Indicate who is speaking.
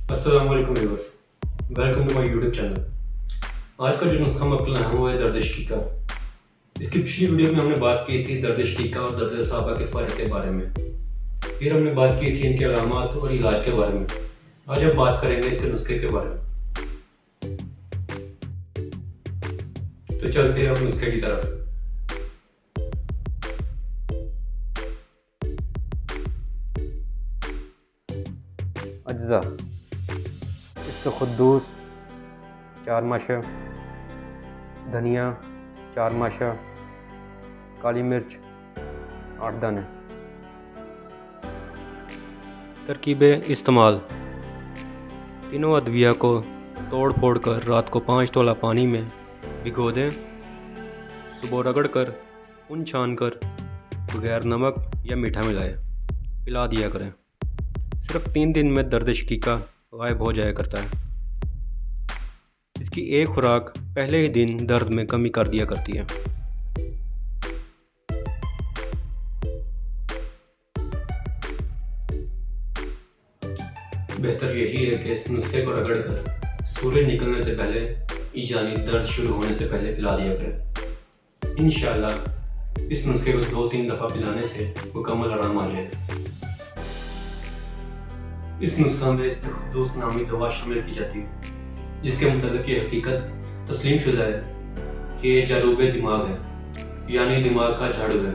Speaker 1: السلام علیکم viewers, welcome to my YouTube channel. آج کا جو نسخہ میں آپ کو لایا ہوں وہ ہے درد شقیقہ۔ اس کی پچھلی ویڈیو میں ہم نے بات کی تھی درد شقیقہ اور درد صحابہ کے فرق کے بارے میں، پھر ہم نے بات کی تھی ان کے علامات اور علاج کے بارے میں۔ آج ہم بات کریں گے اس کے نسخے کے بارے میں، تو چلتے ہیں اب نسخے کی طرف۔
Speaker 2: اجزا: خدوس 4 ماشا، دھنیا 4 ماشا، کالی مرچ 8 دانے۔
Speaker 1: ترکیبیں استعمال: تینوں ادویہ کو توڑ پھوڑ کر رات کو 5 تولہ پانی میں بھگو دیں، صبح رگڑ کر ان چھان کر بغیر نمک یا میٹھا ملائے پلا دیا کریں۔ صرف 3 دن میں درد شقیقہ غائب ہو جایا کرتا ہے۔ اس کی ایک خوراک پہلے ہی دن درد میں کمی کر دیا کرتی ہے۔ بہتر یہی ہے کہ اس نسخے کو رگڑ کر سورج نکلنے سے پہلے یعنی درد شروع ہونے سے پہلے پلا دیا کریں۔ انشاءاللہ اس نسخے کو 2-3 دفعہ پلانے سے مکمل آرام آ جائے گا۔ اس نسخہ میں استخدوس نامی دوا شامل کی جاتی ہے، جس کے متعلق یہ حقیقت تسلیم شدہ ہے کہ یہ جاروب دماغ ہے، یعنی دماغ کا جھاڑو ہے۔